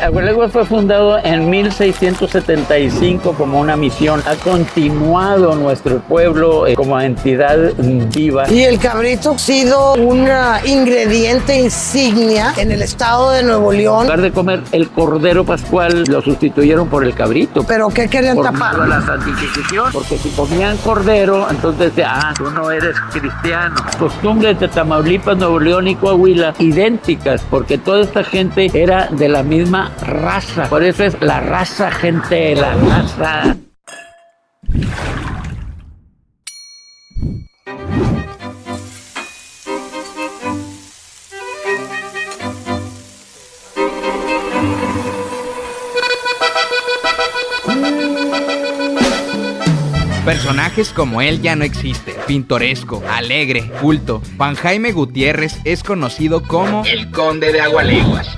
Agualeguas fue fundado en 1675 como una misión. Ha continuado nuestro pueblo como entidad viva. Y el cabrito ha sido un ingrediente insignia en el estado de Nuevo León. En lugar de comer el cordero pascual, lo sustituyeron por el cabrito. ¿Pero qué querían por tapar? Por la santificación. Porque si comían cordero, entonces tú no eres cristiano. Costumbres de Tamaulipas, Nuevo León y Coahuila idénticas, porque toda esta gente era de la misma raza. Por eso es la raza, gente, la raza. Personajes como él ya no existen. Pintoresco, alegre, culto, Juan Jaime Gutiérrez es conocido como el Conde de Agualeguas.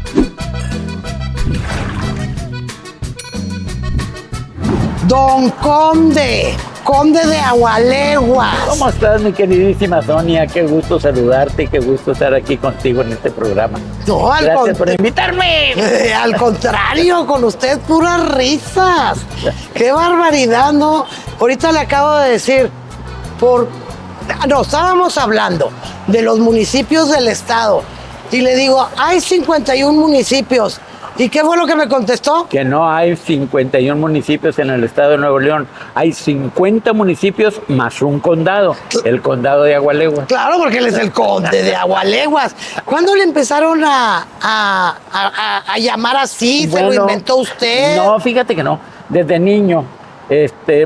Don Conde, Conde de Agualeguas. ¿Cómo estás, mi queridísima Sonia? Qué gusto saludarte y qué gusto estar aquí contigo en este programa. No, Gracias por invitarme. Al contrario, con usted puras risas. ¡Qué barbaridad!, ¿no? Ahorita le acabo de decir, estábamos hablando de los municipios del estado y le digo, hay 51 municipios. ¿Y qué fue lo que me contestó? Que no hay 51 municipios en el estado de Nuevo León. Hay 50 municipios más un condado, el condado de Agualeguas. Claro, porque él es el conde de Agualeguas. ¿Cuándo le empezaron a llamar así? ¿Se lo inventó usted? No, fíjate que no. Desde niño.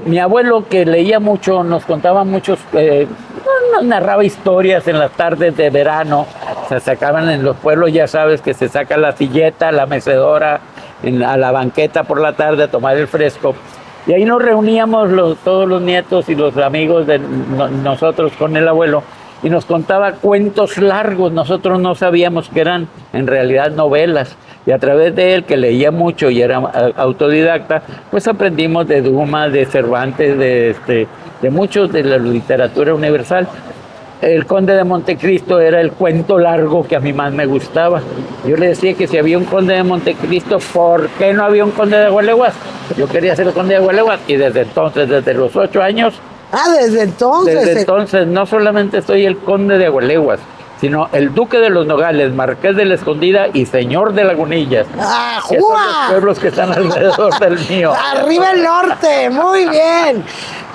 Mi abuelo, que leía mucho, nos contaba muchos, nos narraba historias en las tardes de verano. Se sacaban en los pueblos, ya sabes que se saca la silleta, la mecedora, a la banqueta por la tarde a tomar el fresco. Y ahí nos reuníamos todos los nietos y los amigos de nosotros con el abuelo, y nos contaba cuentos largos. Nosotros no sabíamos que eran en realidad novelas. Y a través de él, que leía mucho y era autodidacta, pues aprendimos de Dumas, de Cervantes, de muchos de la literatura universal. El Conde de Montecristo era el cuento largo que a mí más me gustaba. Yo le decía que si había un Conde de Montecristo, ¿por qué no había un Conde de Agualeguas? Yo quería ser el Conde de Agualeguas, y desde entonces, desde los 8 años... Desde entonces. Desde entonces, no solamente soy el Conde de Agualeguas, sino el Duque de los Nogales, Marqués de la Escondida y Señor de Lagunillas. Que son los pueblos que están alrededor del mío. Arriba el norte, muy bien.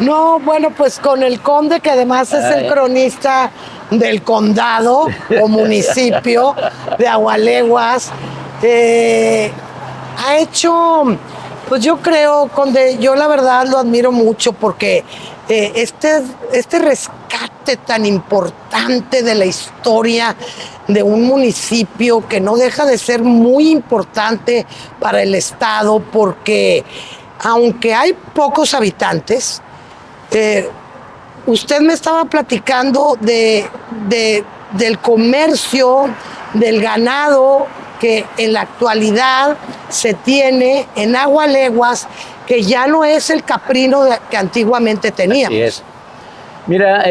No, bueno, pues con el conde, que además es el cronista del condado o municipio de Agualeguas, ha hecho, pues yo creo, conde, yo la verdad lo admiro mucho porque este rescate tan importante de la historia de un municipio que no deja de ser muy importante para el estado, porque aunque hay pocos habitantes, usted me estaba platicando del comercio, del ganado que en la actualidad se tiene en Agualeguas, que ya no es el caprino que antiguamente teníamos. Así es. Mira,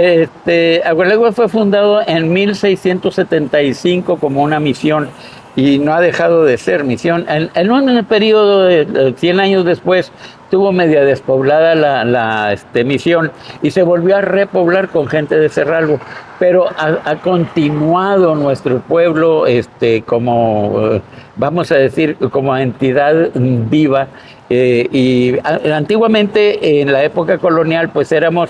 Agualeguas fue fundado en 1675 como una misión, y no ha dejado de ser misión. En un periodo de 100 años después estuvo media despoblada la misión, y se volvió a repoblar con gente de Cerralbo, pero ha continuado nuestro pueblo como, vamos a decir, como entidad viva. Antiguamente, en la época colonial, pues éramos,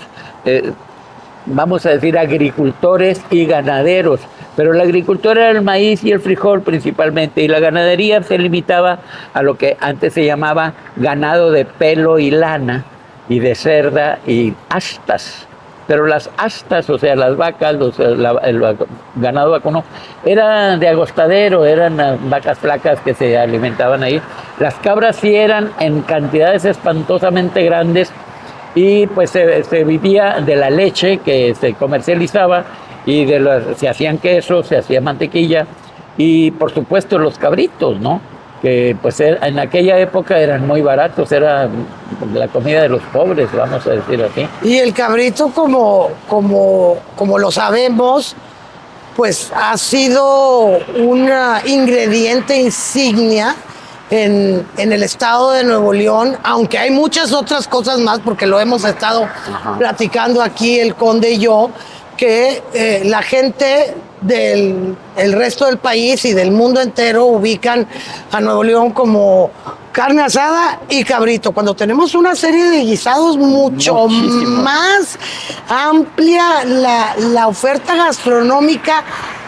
vamos a decir, agricultores y ganaderos, pero la agricultura era el maíz y el frijol principalmente, y la ganadería se limitaba a lo que antes se llamaba ganado de pelo y lana, y de cerda y astas. Pero las astas, o sea, las vacas, el ganado vacuno, eran de agostadero, eran vacas flacas que se alimentaban ahí. Las cabras sí eran en cantidades espantosamente grandes, y pues se vivía de la leche que se comercializaba, y se hacían quesos, se hacía mantequilla, y por supuesto los cabritos, ¿no? Que pues en aquella época eran muy baratos, era la comida de los pobres, vamos a decir así. Y el cabrito, como lo sabemos, pues ha sido un ingrediente insignia en el estado de Nuevo León, aunque hay muchas otras cosas más, porque lo hemos estado platicando aquí el conde y yo, que la gente del el resto del país y del mundo entero ubican a Nuevo León como carne asada y cabrito, cuando tenemos una serie de guisados mucho más amplia la oferta gastronómica,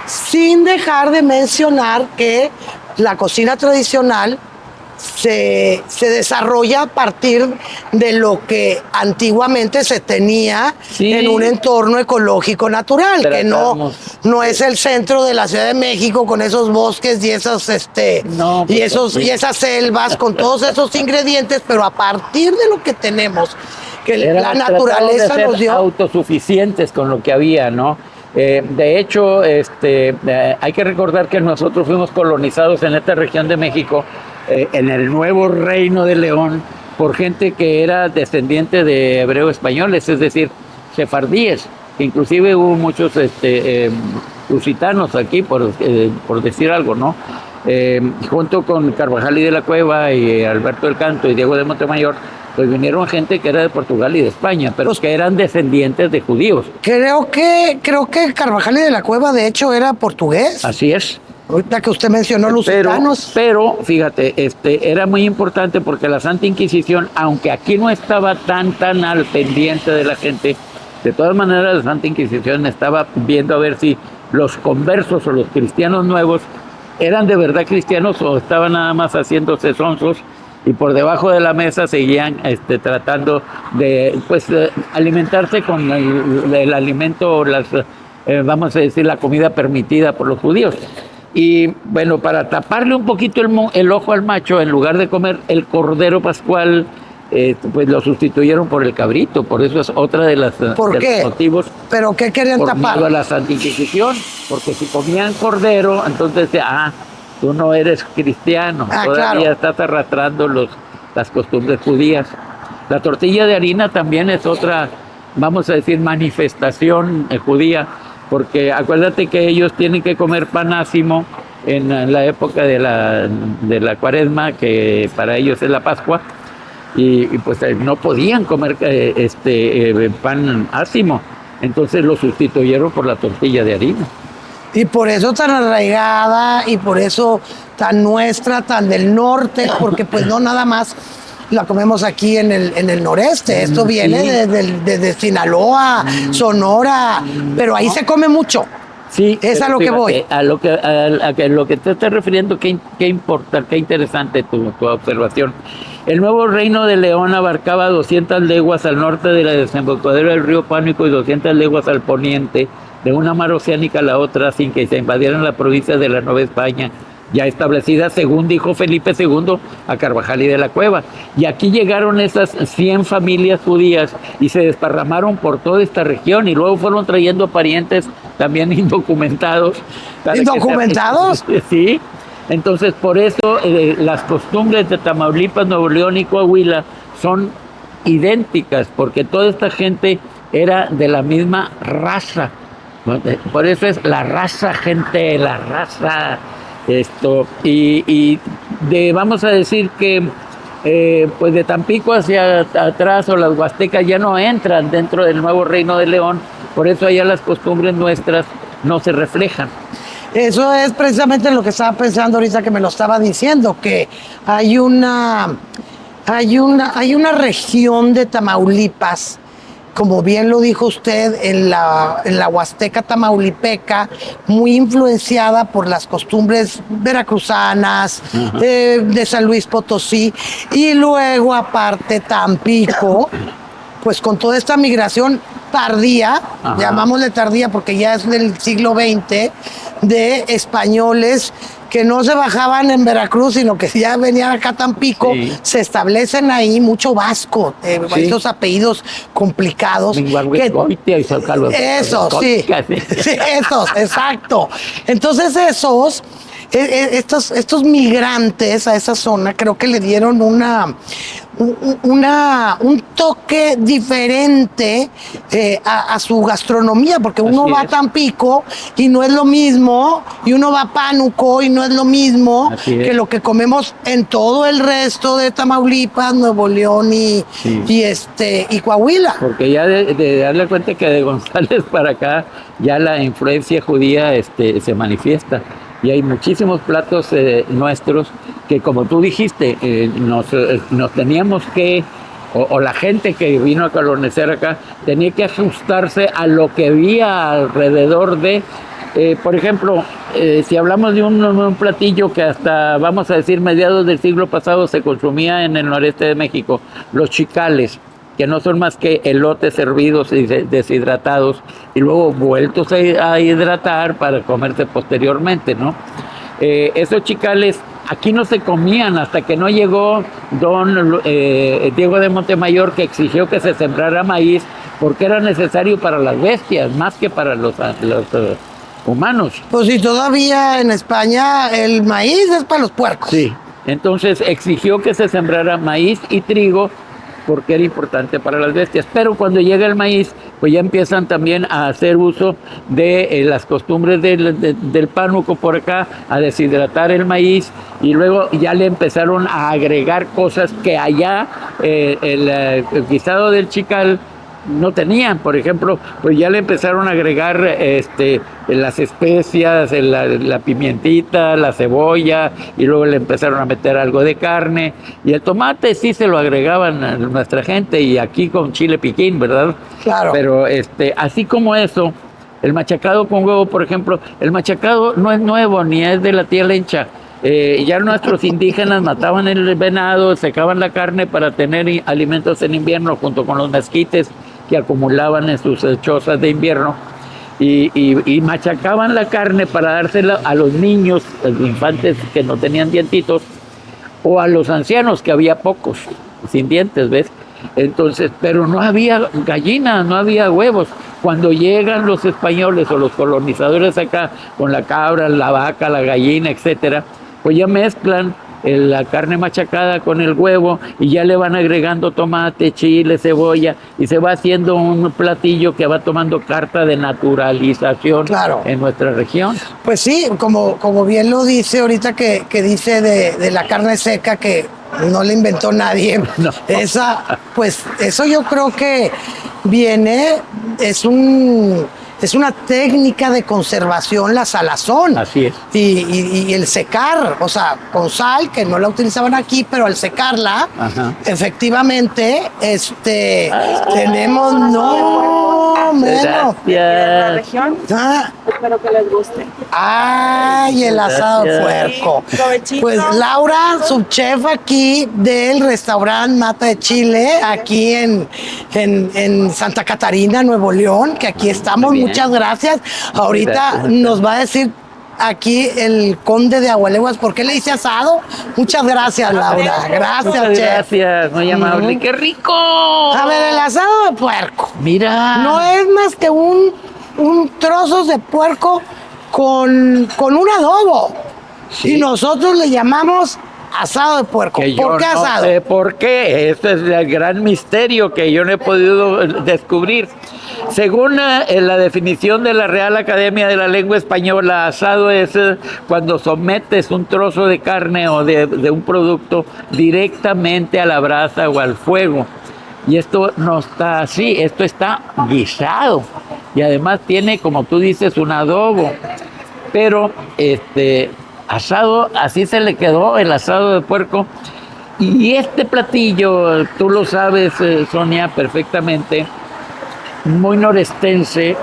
sin dejar de mencionar que la cocina tradicional se desarrolla a partir de lo que antiguamente se tenía en un entorno ecológico natural, que no es el centro de la Ciudad de México con esos bosques y esos y esas selvas con todos esos ingredientes, pero a partir de lo que tenemos, que la naturaleza nos dio, autosuficientes con lo que había, ¿no? De hecho, hay que recordar que nosotros fuimos colonizados en esta región de México, en el nuevo Reino de León, por gente que era descendiente de hebreos españoles, es decir, sefardíes. Inclusive hubo muchos lusitanos aquí, por decir algo, ¿no? Junto con Carvajal y de la Cueva y Alberto del Canto y Diego de Montemayor, pues vinieron gente que era de Portugal y de España, pero que eran descendientes de judíos. Creo que Carvajal y de la Cueva, de hecho, era portugués. Así es. Ahorita que usted mencionó lusitanos. Pero fíjate, era muy importante porque la Santa Inquisición, aunque aquí no estaba tan al pendiente de la gente, de todas maneras la Santa Inquisición estaba viendo a ver si los conversos o los cristianos nuevos eran de verdad cristianos o estaban nada más haciéndose sonsos y por debajo de la mesa seguían tratando de alimentarse con el alimento, vamos a decir, la comida permitida por los judíos. Y bueno, para taparle un poquito el ojo al macho, en lugar de comer el cordero pascual, pues lo sustituyeron por el cabrito. Por eso es otra de los motivos. ¿Pero qué querían tapar? Por la Santa Inquisición, porque si comían cordero, entonces tú no eres cristiano, todavía estás arrastrando las costumbres judías. La tortilla de harina también es otra, vamos a decir, manifestación judía, porque acuérdate que ellos tienen que comer pan ácimo en la época de la Cuaresma, que para ellos es la Pascua, y pues no podían comer pan ácimo, entonces lo sustituyeron por la tortilla de harina. Y por eso tan arraigada, y por eso tan nuestra, tan del norte, porque pues no nada más la comemos aquí en el noreste. Esto viene desde Sinaloa, Sonora, pero ahí se come mucho. Sí, es a lo que voy. A lo que te estás refiriendo, qué interesante tu observación. El nuevo Reino de León abarcaba 200 leguas al norte de la desembocadura del río Pánico y 200 leguas al poniente, de una mar oceánica a la otra, sin que se invadieran las provincias de la Nueva España, ya establecida, según dijo Felipe II, a Carvajal y de la Cueva. Y aquí llegaron esas 100 familias judías y se desparramaron por toda esta región, y luego fueron trayendo parientes también indocumentados. ¿Indocumentados? Sí. Entonces, por eso las costumbres de Tamaulipas, Nuevo León y Coahuila son idénticas, porque toda esta gente era de la misma raza. Por eso es la raza, gente, la raza. Vamos a decir que pues de Tampico hacia atrás, o las huastecas ya no entran dentro del nuevo Reino de León, por eso allá las costumbres nuestras no se reflejan. Eso es precisamente lo que estaba pensando ahorita que me lo estaba diciendo, que hay una región de Tamaulipas, como bien lo dijo usted, en la Huasteca tamaulipeca, muy influenciada por las costumbres veracruzanas, de San Luis Potosí, y luego aparte Tampico, pues con toda esta migración tardía, llamámosle tardía porque ya es del siglo XX, de españoles que no se bajaban en Veracruz, sino que ya venían acá a Tampico, se establecen ahí, mucho vasco, esos apellidos complicados. Esos, exacto. Entonces esos estos migrantes a esa zona creo que le dieron un toque diferente a su gastronomía, porque uno va a Tampico y no es lo mismo, y uno va a Pánuco y no es lo mismo que lo que comemos en todo el resto de Tamaulipas, Nuevo León y Coahuila. Porque ya de darle cuenta que de González para acá ya la influencia judía se manifiesta. Y hay muchísimos platos nuestros que, como tú dijiste, nos teníamos que, o la gente que vino a colonizar acá, tenía que ajustarse a lo que había alrededor de, por ejemplo, si hablamos de un platillo que hasta, vamos a decir, mediados del siglo pasado se consumía en el noreste de México, los chicales, que no son más que elotes hervidos y deshidratados y luego vueltos a hidratar para comerse posteriormente, ¿no? Esos chicales aquí no se comían hasta que no llegó don Diego de Montemayor, que exigió que se sembrara maíz porque era necesario para las bestias más que para los humanos. Pues si todavía en España el maíz es para los puercos. Sí, entonces exigió que se sembrara maíz y trigo porque era importante para las bestias. Pero cuando llega el maíz, pues ya empiezan también a hacer uso de las costumbres del pánuco por acá, a deshidratar el maíz, y luego ya le empezaron a agregar cosas que allá el guisado del chical no tenían. Por ejemplo, pues ya le empezaron a agregar las especias, la pimientita, la cebolla, y luego le empezaron a meter algo de carne, y el tomate sí se lo agregaban a nuestra gente, y aquí con chile piquín, ¿verdad? Claro. Pero así como eso, el machacado con huevo, por ejemplo, el machacado no es nuevo ni es de la tía Lencha. Ya nuestros indígenas mataban el venado, secaban la carne para tener alimentos en invierno junto con los mezquites que acumulaban en sus chozas de invierno, y machacaban la carne para dársela a los niños, a los infantes que no tenían dientitos, o a los ancianos, que había pocos sin dientes, ¿ves? Entonces, pero no había gallinas, no había huevos. Cuando llegan los españoles o los colonizadores acá con la cabra, la vaca, la gallina, etcétera, pues ya mezclan la carne machacada con el huevo y ya le van agregando tomate, chile, cebolla, y se va haciendo un platillo que va tomando carta de naturalización en nuestra región. Pues sí, como bien lo dice ahorita que dice de la carne seca, que no la inventó nadie. No. Pues eso yo creo que viene, es una técnica de conservación, la salazón. Así es. Y el secar, o sea, con sal, que no la utilizaban aquí, pero al secarla, efectivamente, tenemos, Gracias. La región. Espero que les guste. Ay, el asado de puerco. Pues Laura, subchef aquí del restaurante Mata de Chile, aquí en Santa Catarina, Nuevo León, que aquí estamos. Muchas gracias. Ahorita nos va a decir aquí el conde de Agualeguas por qué le hice asado. Muchas gracias, Laura. Gracias, Muchas chef. gracias, muy amable. ¡Qué rico! A ver, el asado de puerco. Mira. No es más que un trozo de puerco con un adobo. Sí. Y nosotros le llamamos asado de puerco. ¿Por qué asado? No sé por qué. Este es el gran misterio que yo no he podido descubrir. Según la definición de la Real Academia de la Lengua Española, asado es cuando sometes un trozo de carne o de un producto directamente a la brasa o al fuego. Y esto no está así, esto está guisado. Y además tiene, como tú dices, un adobo. Pero asado, así se le quedó el asado de puerco. Y este platillo, tú lo sabes, Sonia, perfectamente, muy norestense,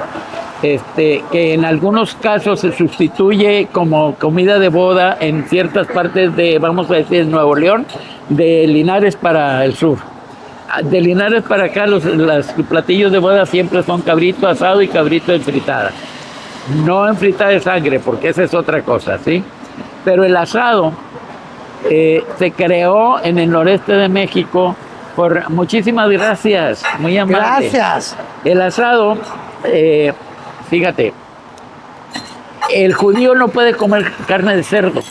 que en algunos casos se sustituye como comida de boda en ciertas partes de, vamos a decir, Nuevo León, de Linares para el sur. De Linares para acá, los platillos de boda siempre son cabrito asado y cabrito en fritada. No en fritada de sangre, porque esa es otra cosa, ¿sí? Pero el asado se creó en el noreste de México por muchísimas gracias, muy amable. Gracias. El asado, fíjate, El judío no puede comer carne de cerdo.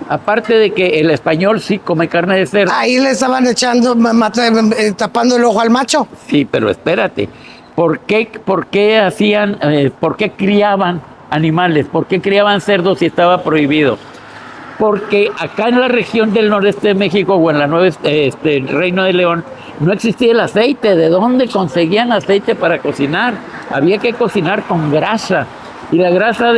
Aparte de que el español sí come carne de cerdo. Ahí le estaban echando, tapando el ojo al macho. Sí, pero espérate. ¿Por qué hacían, por qué criaban animales? ¿Por qué criaban cerdos si estaba prohibido? Porque acá en la región del noreste de México o en la nueva el Reino de León no existía el aceite. ¿De dónde conseguían aceite para cocinar? Había que cocinar con grasa. Y la grasa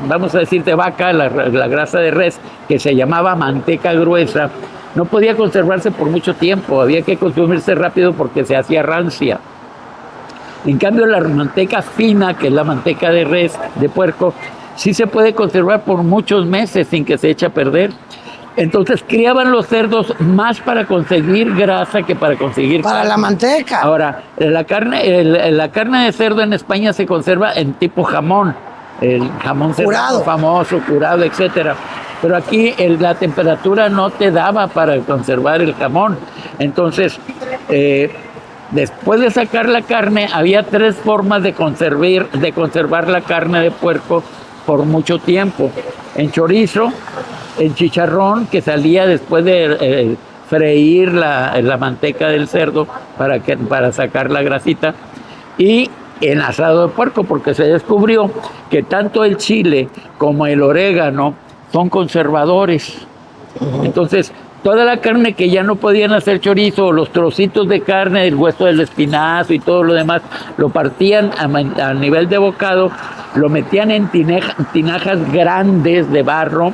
vamos a decir, de vaca, la grasa de res, que se llamaba manteca gruesa, no podía conservarse por mucho tiempo. Había que consumirse rápido porque se hacía rancia. En cambio, la manteca fina, que es la manteca de res, de puerco, sí se puede conservar por muchos meses sin que se eche a perder. Entonces criaban los cerdos más para conseguir grasa que para conseguir Para carne. la manteca. Ahora, la carne de cerdo en España se conserva en tipo jamón, el jamón serrano famoso, curado, etcétera. Pero aquí la temperatura no te daba para conservar el jamón. Entonces, después de sacar la carne, había 3 formas de conservar la carne de puerco por mucho tiempo. En chorizo, en chicharrón, que salía después de freír la manteca del cerdo para sacar la grasita, y en asado de puerco, porque se descubrió que tanto el chile como el orégano son conservadores. Entonces, toda la carne que ya no podían hacer chorizo, los trocitos de carne, el hueso del espinazo y todo lo demás, lo partían a nivel de bocado, lo metían en tinajas grandes de barro,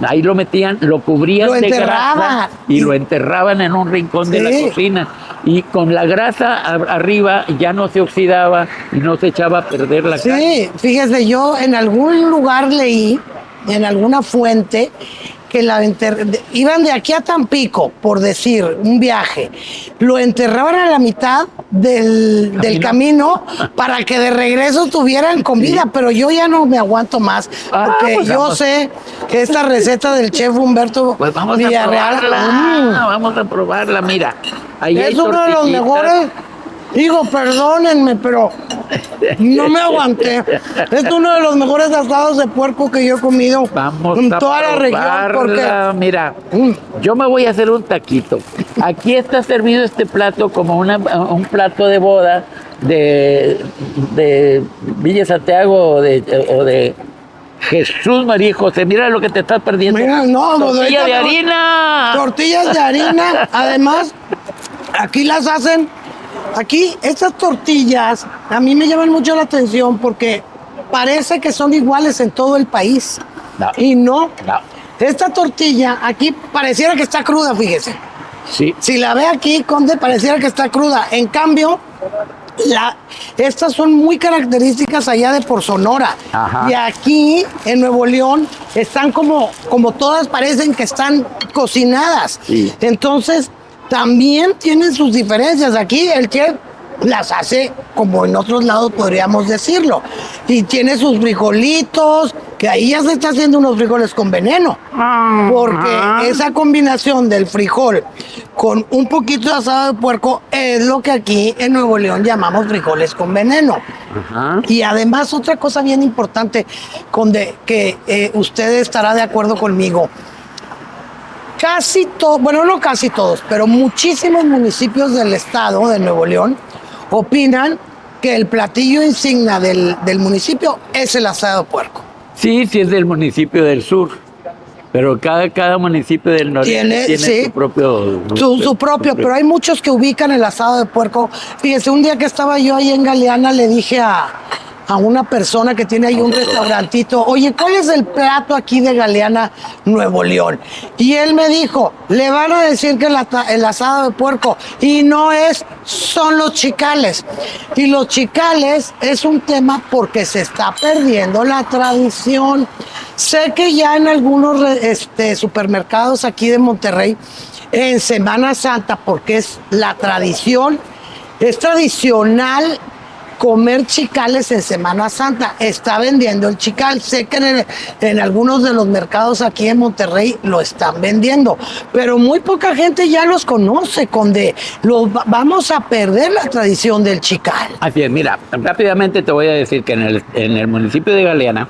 ahí lo metían, lo cubrían de grasa y lo enterraban en un rincón de la cocina. Y con la grasa arriba ya no se oxidaba y no se echaba a perder la carne. Sí, fíjese, yo en algún lugar leí, en alguna fuente, que iban de aquí a Tampico, por decir, un viaje, lo enterraban a la mitad del camino para que de regreso tuvieran comida, pero yo ya no me aguanto más, porque pues yo sé que esta receta del chef Humberto Pues vamos Villarreal, a probarla, vamos a probarla, mira. Ahí es hay uno de los tortillitas. mejores. Digo, perdónenme, pero no me aguanté. Es uno de los mejores asados de puerco que yo he comido en toda la región. Porque Mira, yo me voy a hacer un taquito. Aquí está servido este plato como un plato de boda de Villa Santiago o de Jesús María y José. Mira lo que te estás perdiendo. Mira, no, tortilla de harina. Tortillas de harina. Además, aquí las hacen. Aquí, estas tortillas, a mí me llaman mucho la atención porque parece que son iguales en todo el país. No. Y no. No. Esta tortilla aquí pareciera que está cruda, fíjese. Sí. Si la ve aquí, Conde, pareciera que está cruda. En cambio, estas son muy características allá de por Sonora. Ajá. Y aquí, en Nuevo León, están como todas parecen que están cocinadas. Sí. Entonces, también tienen sus diferencias. Aquí el chef las hace como en otros lados podríamos decirlo. Y tiene sus frijolitos, que ahí ya se está haciendo unos frijoles con veneno. Porque esa combinación del frijol con un poquito de asado de puerco es lo que aquí en Nuevo León llamamos frijoles con veneno. Ajá. Y además otra cosa bien importante, Conde, que usted estará de acuerdo conmigo. Casi todos, bueno, no casi todos, pero muchísimos municipios del estado de Nuevo León opinan que el platillo insignia del municipio es el asado de puerco. Sí, sí es del municipio del sur, pero cada municipio del norte tiene sí, su propio... Su propio, pero hay muchos que ubican el asado de puerco. Fíjese, un día que estaba yo ahí en Galeana le dije a una persona que tiene ahí un restaurantito, oye, ¿cuál es el plato aquí de Galeana, Nuevo León? Y él me dijo, le van a decir que el asado de puerco, y no son los chicales. Y los chicales es un tema porque se está perdiendo la tradición. Sé que ya en algunos supermercados aquí de Monterrey, en Semana Santa, porque es la tradición, es tradicional comer chicales en Semana Santa. Está vendiendo el chical. Sé que en algunos de los mercados aquí en Monterrey lo están vendiendo, pero muy poca gente ya los conoce, Conde. Vamos a perder la tradición del chical. Así es, mira, rápidamente te voy a decir que en el municipio de Galeana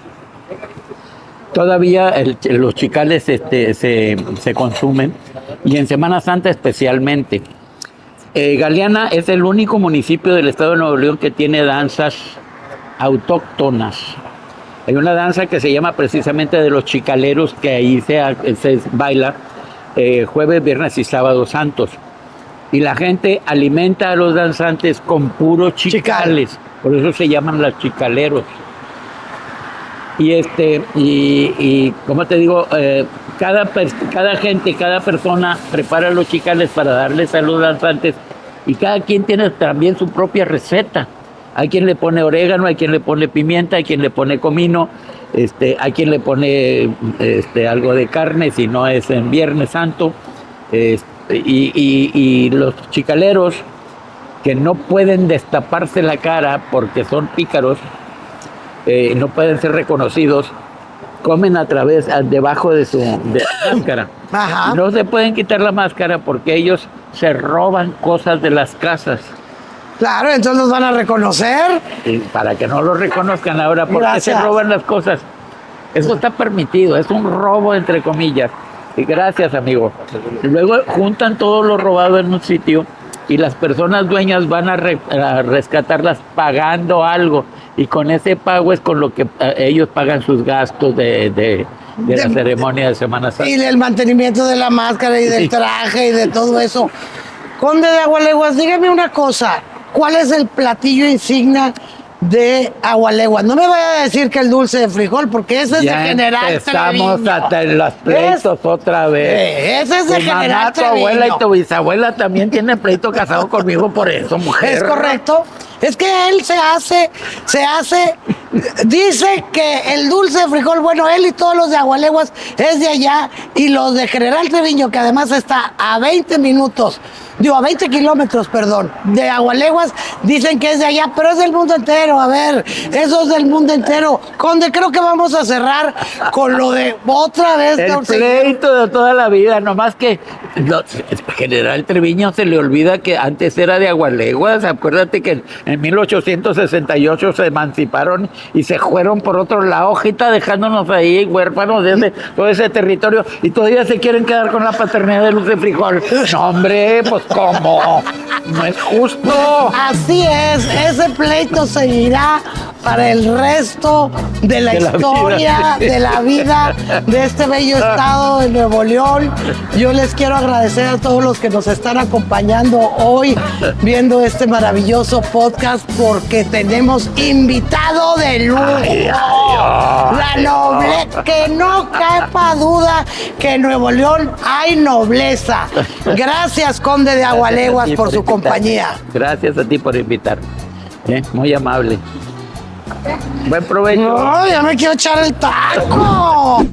todavía los chicales se consumen, y en Semana Santa especialmente. Galeana es el único municipio del estado de Nuevo León que tiene danzas autóctonas. Hay una danza que se llama precisamente de los chicaleros, que ahí se baila jueves, viernes y sábado santos. Y la gente alimenta a los danzantes con puros chicales. Por eso se llaman los chicaleros. Y como te digo, cada persona prepara los chicales para darles a los danzantes, y cada quien tiene también su propia receta. Hay quien le pone orégano, hay quien le pone pimienta, hay quien le pone comino, hay quien le pone algo de carne si no es en Viernes Santo. Y los chicaleros, que no pueden destaparse la cara porque son pícaros, no pueden ser reconocidos, comen debajo de la máscara. Ajá. No se pueden quitar la máscara porque ellos se roban cosas de las casas. Claro, entonces los van a reconocer. Y para que no los reconozcan ahora, ¿por qué se roban las cosas? Eso está permitido, es un robo entre comillas. Y gracias, amigo. Luego juntan todo lo robado en un sitio, y las personas dueñas van a rescatarlas pagando algo, y con ese pago es con lo que ellos pagan sus gastos de la ceremonia de Semana Santa. Y del mantenimiento de la máscara y del traje y de todo eso. Conde de Agualeguas, dígame una cosa, ¿cuál es el platillo insignia de Agualeguas? No me vaya a decir que el dulce de frijol, porque ese es de General Estamos Treviño. hasta en los pleitos otra vez. Ese es de Tu mamá, General tu abuela y Treviño. tu bisabuela también tienen pleito casado conmigo por eso, mujer. Es correcto. Es que él dice que el dulce de frijol, bueno, él y todos los de Agualeguas es de allá, y los de General Treviño, que además está a 20 kilómetros, de Agualeguas, dicen que es de allá, pero es del mundo entero. A ver, eso es del mundo entero. Conde, creo que vamos a cerrar con lo de otra vez. El pleito de toda la vida, nomás que General Treviño se le olvida que antes era de Agualeguas. Acuérdate que en 1868 se emanciparon y se fueron por otro lado, hojita, dejándonos ahí huérfanos de todo ese territorio, y todavía se quieren quedar con la paternidad de dulce de frijol. No, hombre, pues ¿cómo? No es justo. Así es, ese pleito seguirá para el resto de la historia, de la vida de este bello estado de Nuevo León. Yo les quiero agradecer a todos los que nos están acompañando hoy viendo este maravilloso podcast, porque tenemos invitado de lujo. La nobleza, que no quepa duda que en Nuevo León hay nobleza. Gracias, Conde de Agualeguas, por su compañía. Gracias a ti por invitarme. Muy amable. Buen provecho. No, ya me quiero echar el taco.